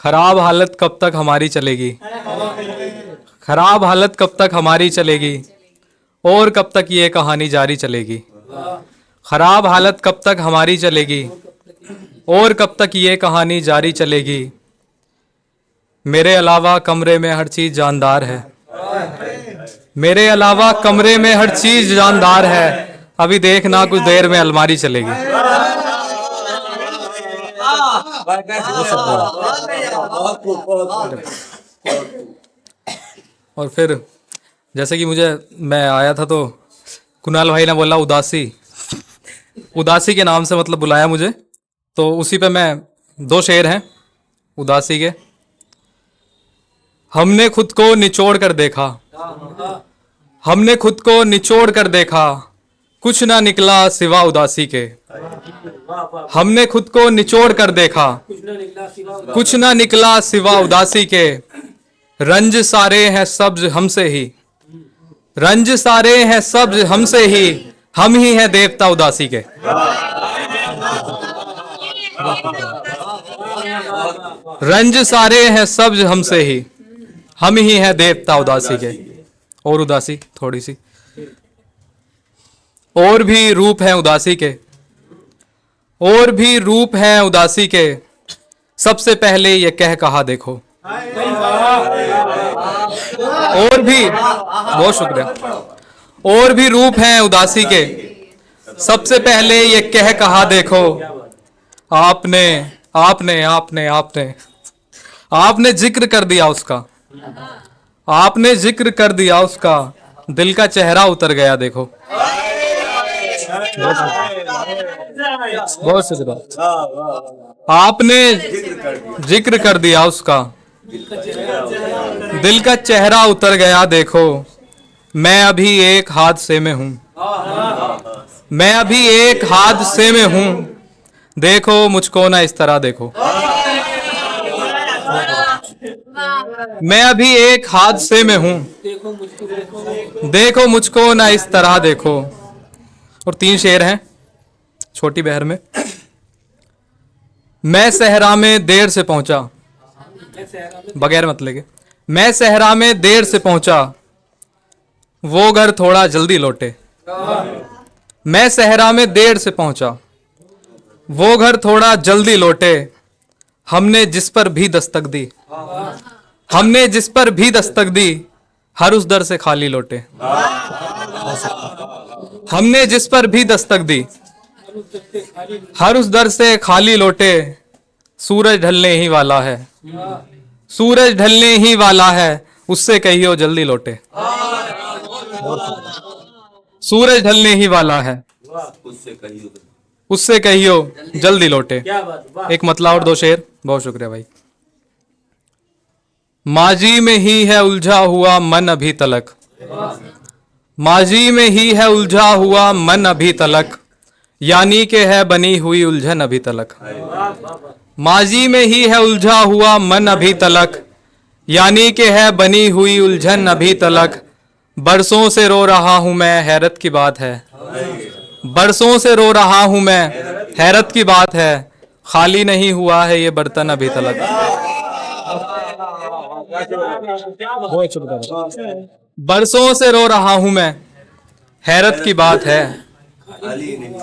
खराब हालत कब तक हमारी चलेगी, खराब हालत कब तक हमारी चलेगी, और कब तक ये कहानी जारी चलेगी। खराब हालत कब तक हमारी चलेगी, और कब तक ये कहानी जारी चलेगी। मेरे अलावा कमरे में हर चीज जानदार है, मेरे अलावा कमरे में हर चीज जानदार है। अभी देखना कुछ देर में अलमारी चलेगी। और फिर जैसे कि मैं आया था तो कुणाल भाई ने बोला उदासी, उदासी के नाम से मतलब बुलाया मुझे, तो उसी पे मैं 2 शेर हैं उदासी के। हमने खुद को निचोड़ कर देखा, हमने खुद को निचोड़ कर देखा, कुछ ना निकला सिवा उदासी के। हमने खुद को निचोड़ कर देखा, कुछ ना निकला सिवा उदासी के। रंज सारे हैं सब्ज हमसे ही, रंज सारे हैं सब्ज हमसे ही, हम ही हैं देवता उदासी के। रंज सारे हैं सब्ज हमसे ही, हम ही हैं देवता उदासी के। और उदासी थोड़ी सी, और भी रूप हैं उदासी के, और भी रूप हैं उदासी के। सबसे पहले ये कह कहा देखो, और भी, बहुत शुक्रिया। और भी रूप हैं उदासी के, सबसे पहले ये कह कहा देखो। आपने आपने आपने आपने आपने जिक्र कर दिया उसका, आपने जिक्र कर दिया उसका, दिल का चेहरा उतर गया देखो। बहुत शुक्रिया। आपने जिक्र कर दिया उसका, दिल का चेहरा उतर गया देखो। मैं अभी एक हादसे में हूँ, मैं अभी एक हादसे में हूँ, देखो मुझको ना इस तरह देखो। मैं अभी एक हादसे में हूँ, देखो मुझको ना इस तरह देखो। और 3 शेर हैं छोटी बहर में। मैं सहरा में देर से पहुंचा, बगैर मतलब के। मैं सहरा में देर से पहुंचा, वो घर थोड़ा जल्दी लौटे। मैं सहरा में देर से पहुंचा, वो घर थोड़ा जल्दी लौटे। हमने जिस पर भी दस्तक दी, हमने जिस पर भी दस्तक दी, हर उस दर से खाली लौटे। हमने जिस पर भी दस्तक दी, हर उस दर से खाली लौटे। सूरज ढलने ही वाला है, सूरज ढलने ही वाला है, उससे कहियो जल्दी लौटे। सूरज ढलने ही वाला है, उससे कहियो जल्दी लौटे। एक मतला और 2 शेर। बहुत शुक्रिया भाई। माजी में ही है उलझा हुआ मन अभी तलक, माजी में ही है उलझा हुआ मन अभी तलक, यानी के है बनी हुई उलझन अभी तलक। माजी में ही है उलझा हुआ मन अभी तलक, यानी के है बनी हुई उलझन अभी तलक। बरसों से रो रहा हूं मैं, हैरत की बात है, बरसों से रो रहा हूं मैं, हैरत की बात है। खाली नहीं हुआ है ये बर्तन अभी तलक। बरसों से रो रहा हूं मैं, हैरत की बात है,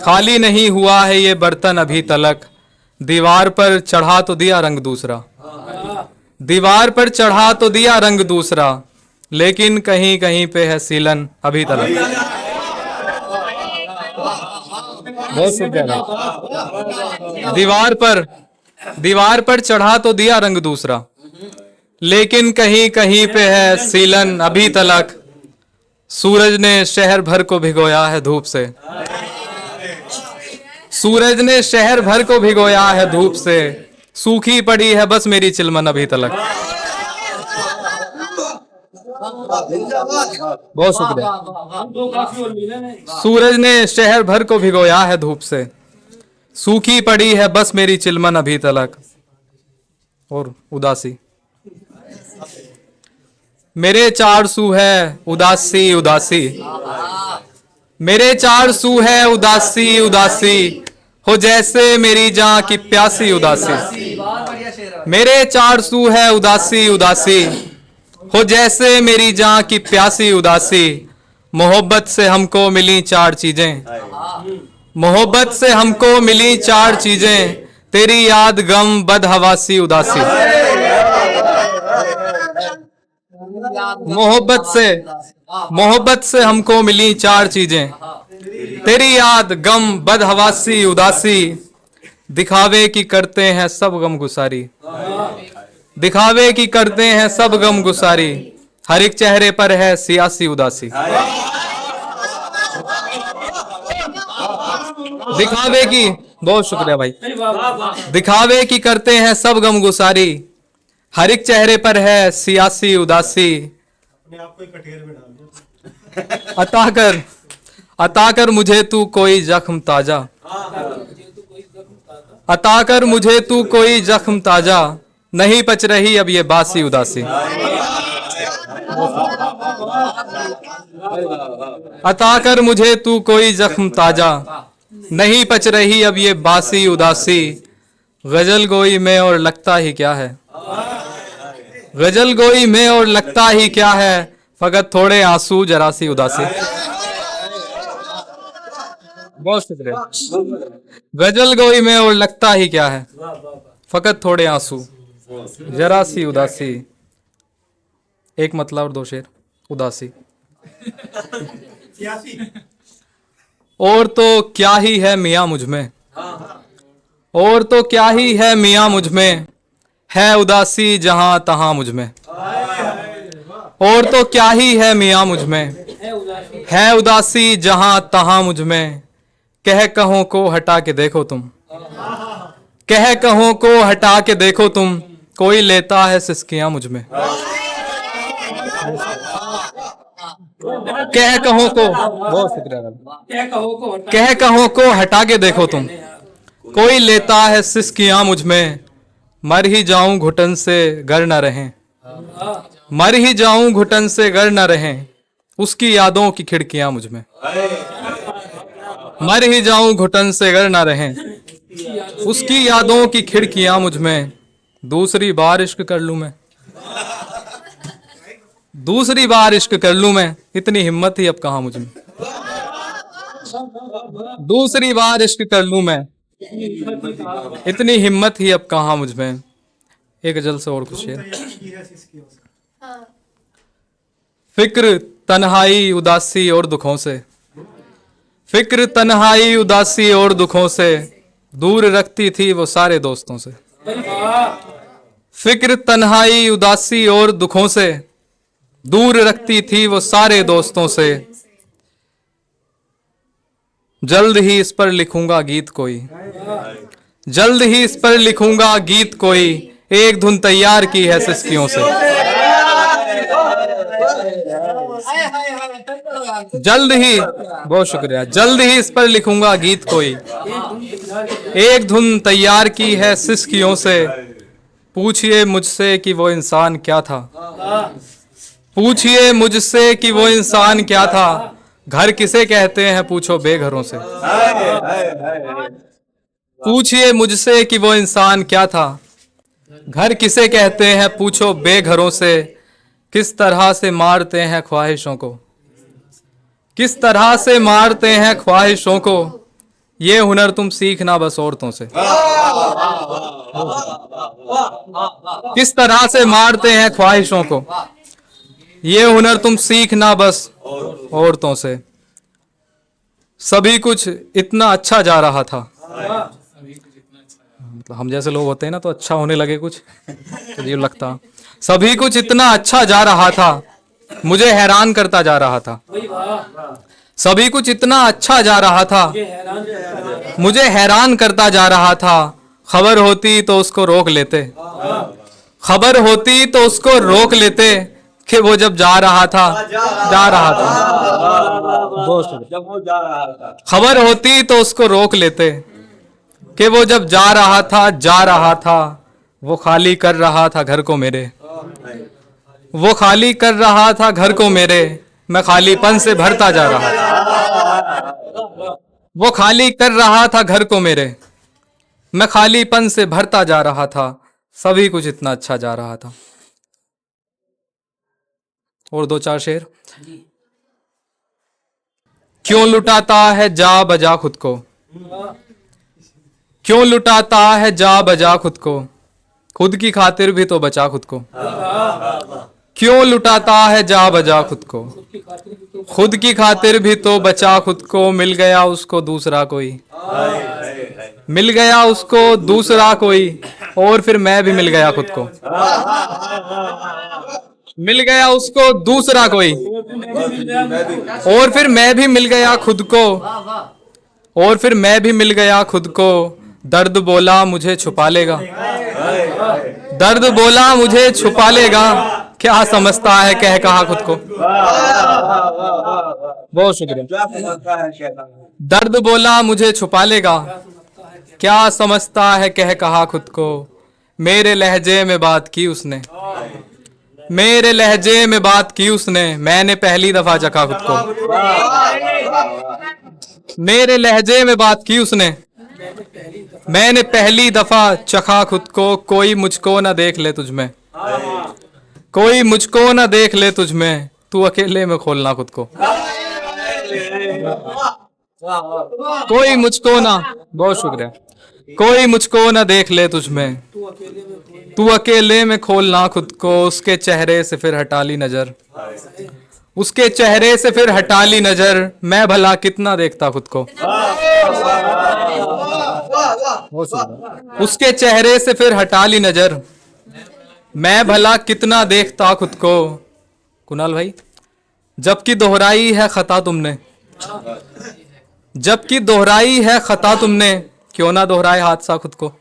खाली नहीं हुआ है ये बर्तन अभी तलक। दीवार पर चढ़ा तो दिया रंग दूसरा, दीवार पर चढ़ा तो दिया रंग दूसरा, लेकिन कहीं कहीं पे है सीलन अभी तलक। बहुत शुक्रिया। दीवार पर चढ़ा तो दिया रंग दूसरा, लेकिन कहीं कहीं पे है सीलन अभी तलक। सूरज ने शहर भर को भिगोया है धूप से, सूरज ने शहर भर को भिगोया है धूप से, सूखी पड़ी है बस मेरी चिलमन अभी तलक। बहुत शुक्रिया। सूरज ने शहर भर को भिगोया है धूप से, सूखी पड़ी है बस मेरी चिलमन अभी तलक। और उदासी। मेरे 4 सू है उदासी उदासी, मेरे 4 सू है उदासी उदासी, हो जैसे मेरी जान की प्यासी उदासी। मेरे चार सू है उदासी उदासी, हो जैसे मेरी जान की प्यासी उदासी। मोहब्बत से हमको मिली चार चीजें, मोहब्बत से हमको मिली चार चीजें, तेरी याद गम बदहवासी उदासी। मोहब्बत से हमको मिली चार चीजें, तेरी याद गम बदहवासी उदासी। दिखावे की करते हैं सब गम गुसारी, दिखावे की करते हैं सब गम गुसारी, हर एक चेहरे पर है सियासी उदासी। दिखावे की, बहुत शुक्रिया भाई। दिखावे की करते हैं सब गम गुसारी, हर एक चेहरे पर है सियासी उदासी। अता कर मुझे तू कोई जख्म ताजा, अता कर मुझे तू कोई जख्म ताजा, नहीं पच रही अब ये बासी उदासी। अता कर मुझे तू कोई जख्म ताजा, नहीं पच रही अब ये बासी उदासी। गजल गोई में और लगता ही क्या है, गजल गोई में और लगता ही क्या है, फकत थोड़े आंसू जरा सी उदासी। बहुत शुक्रिया। गजल गोई में और लगता ही क्या है, फकत थोड़े आंसू जरा सी उदासी। एक मतलब और दो शेर। उदासी। और तो क्या ही है मियाँ मुझ में, और तो क्या ही है मियाँ मुझ में, है उदासी जहां तहां मुझ में। और तो क्या ही है मियाँ मुझ में, है उदासी जहां तहां मुझ में। कह कहों को हटा के देखो तुम, कह कहों को हटा के देखो तुम, कोई लेता है सिसकियां मुझ में। कह कहों को, बहुत शुक्रिया। कह कहों को हटा के देखो तुम, कोई लेता है सिसकियां मुझ में। मर ही जाऊं घुटन से गर न रहें, मर ही जाऊं घुटन से गर न रहें, उसकी यादों की खिड़कियां मुझ में। मर ही जाऊं घुटन से गर न रहें, उसकी यादों की खिड़कियां मुझ में। दूसरी बार इश्क कर लूं मैं, दूसरी बार इश्क कर लूं मैं, इतनी हिम्मत ही अब कहां मुझ में। दूसरी बार इश्क कर लूं मैं, इतनी हिम्मत ही अब कहां मुझ में। एक गजल से और कुछ शेर। फिक्र तन्हाई उदासी और दुखों से, फिक्र तन्हाई उदासी और दुखों से, दूर रखती थी वो सारे दोस्तों से। फिक्र तन्हाई उदासी और दुखों से, दूर रखती थी वो सारे दोस्तों से। जल्द ही इस पर लिखूंगा गीत कोई, जल्द ही इस पर लिखूंगा गीत कोई, एक धुन तैयार की है सिसकियों से। जल्द ही, बहुत शुक्रिया। जल्द ही इस पर लिखूंगा गीत कोई, एक धुन तैयार की है सिसकियों से। पूछिए मुझसे कि वो इंसान क्या था, पूछिए मुझसे कि वो इंसान क्या था, घर किसे कहते हैं पूछो बेघरों से। पूछिए मुझसे कि वो इंसान क्या था, घर किसे कहते हैं पूछो बेघरों से। किस तरह से मारते हैं ख्वाहिशों को, किस तरह से मारते हैं ख्वाहिशों को, ये हुनर तुम सीखना बस औरतों से। किस तरह से मारते हैं ख्वाहिशों को, ये हुनर तुम सीखना बस औरतों से। सभी कुछ इतना अच्छा जा रहा था, मतलब हम जैसे लोग होते हैं ना तो अच्छा होने लगे कुछ तो ये लगता। सभी कुछ इतना अच्छा जा रहा था, मुझे हैरान करता जा रहा था। सभी कुछ इतना अच्छा जा रहा था, मुझे हैरान करता जा रहा था। खबर होती तो उसको रोक लेते, खबर होती तो उसको रोक लेते, कि वो जब जा रहा था, जा रहा था। खबर होती तो उसको रोक लेते, कि वो जब जा रहा था, जा रहा था। वो खाली कर रहा था घर को मेरे, वो खाली कर रहा था घर को मेरे, मैं खालीपन से भरता जा रहा था। वो खाली कर रहा था घर को मेरे, मैं खालीपन से भरता जा रहा था। सभी कुछ इतना अच्छा जा रहा था। और दो चार शेर। क्यों लुटाता है जा बजा खुद को, क्यों लुटाता है जा बजा खुद को, खुद की खातिर भी तो बचा खुद को। क्यों लुटाता है जा बजा खुद को, खुद की खातिर भी तो बचा खुद को। मिल गया उसको दूसरा कोई, मिल गया उसको दूसरा कोई, और फिर मैं भी मिल गया खुद को। मिल गया उसको दूसरा कोई, और फिर मैं भी मिल गया खुद को, और फिर मैं भी मिल गया खुद को। दर्द बोला मुझे छुपा लेगा, दर्द बोला मुझे छुपा लेगा, क्या समझता है कह कहा खुद को। बहुत शुक्रिया। दर्द बोला मुझे छुपा लेगा, क्या समझता है कह कहा खुद को। मेरे लहजे में बात की उसने, मेरे लहजे में बात की उसने, मैंने पहली दफा चखा खुद को। मेरे लहजे में बात की उसने, मैंने पहली दफा चखा खुद को। कोई मुझको ना देख ले तुझ में, कोई मुझको ना देख ले तुझ में, तू अकेले में खोलना खुद को। कोई मुझको ना, बहुत शुक्रिया, कोई मुझको ना देख ले तुझ में, तू अकेले में खोलना खुद को। उसके चेहरे से फिर हटा ली नजर, उसके चेहरे से फिर हटा ली नजर, मैं भला कितना देखता खुद को। उसके चेहरे से फिर हटा ली नजर, मैं भला कितना देखता खुद को। कुणाल भाई, जबकि दोहराई है खता तुमने, जबकि दोहराई है खता तुमने, क्यों ना दोहराए हादसा खुद को।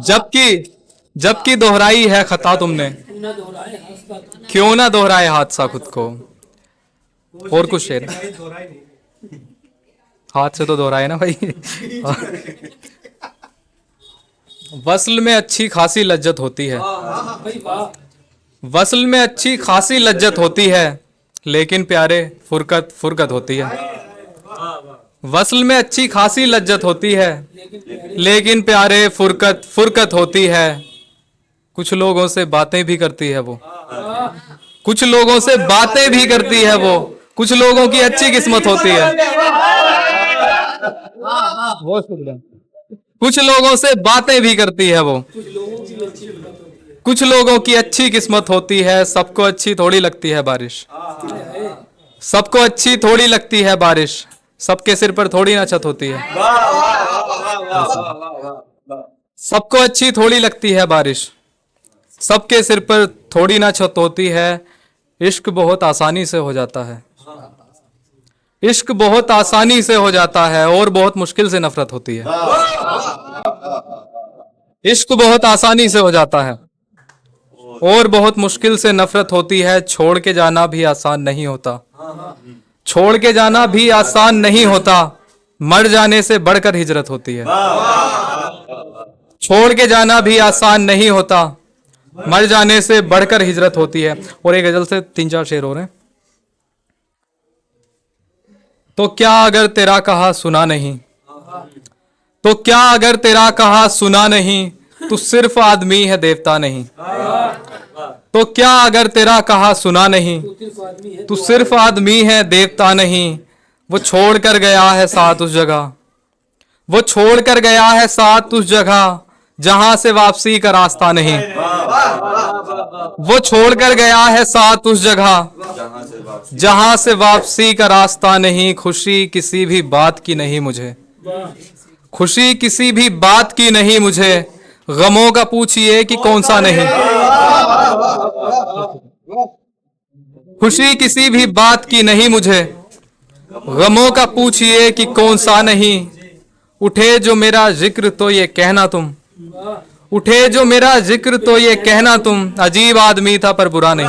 जबकि जबकि दोहराई है खता तुमने, क्यों ना दोहराए हादसा खुद को। और कुछ शेर, हाथ से तो दोहराए ना भाई। वस्ल में अच्छी खासी लज्जत होती है, वस्ल में अच्छी खासी लज्जत होती है, लेकिन प्यारे फुरकत फुरकत होती है। वस्ल में अच्छी खासी लज्जत होती है, लेकिन प्यारे फुरकत फुरकत होती है। कुछ लोगों से बातें भी करती है वो, कुछ लोगों से बातें भी करती है वो, कुछ लोगों की अच्छी किस्मत होती है। कुछ लोगों से बातें भी करती है वो, कुछ लोगों की अच्छी किस्मत होती है। सबको अच्छी थोड़ी लगती है बारिश, सबको अच्छी थोड़ी लगती है बारिश, सबके सिर पर थोड़ी ना छत होती है। सबको अच्छी थोड़ी लगती है बारिश, सबके सिर पर थोड़ी ना छत होती है। इश्क बहुत आसानी से हो जाता है, इश्क बहुत आसानी से हो जाता है, और बहुत मुश्किल से नफरत होती है। इश्क बहुत आसानी से हो जाता है, और बहुत मुश्किल से नफरत होती है। छोड़ के जाना भी आसान नहीं होता, छोड़ के जाना भी आसान नहीं होता, मर जाने से बढ़कर हिजरत होती है। छोड़ के जाना भी आसान नहीं होता, मर जाने से बढ़कर हिजरत होती है। और एक गजल से 3-4 शेर हो रहे हैं। तो क्या अगर तेरा कहा सुना नहीं, तो क्या अगर तेरा कहा सुना नहीं, तू सिर्फ आदमी है देवता नहीं। तो क्या अगर तेरा कहा सुना नहीं, तू सिर्फ आदमी है देवता नहीं। वो छोड़ कर गया है साथ उस जगह, वो छोड़ कर गया है साथ उस जगह, जहां से वापसी का रास्ता नहीं। वो छोड़ कर गया है साथ उस जगह, जहां से वापसी का रास्ता नहीं। खुशी किसी भी बात की नहीं मुझे, खुशी किसी भी बात की नहीं मुझे, गमों का पूछिए कि कौन सा नहीं। खुशी किसी भी बात की नहीं मुझे, गमों का पूछिए कि कौन सा नहीं। उठे जो मेरा जिक्र तो ये कहना तुम, उठे जो मेरा जिक्र तो ये कहना तुम, अजीब आदमी था पर बुरा नहीं।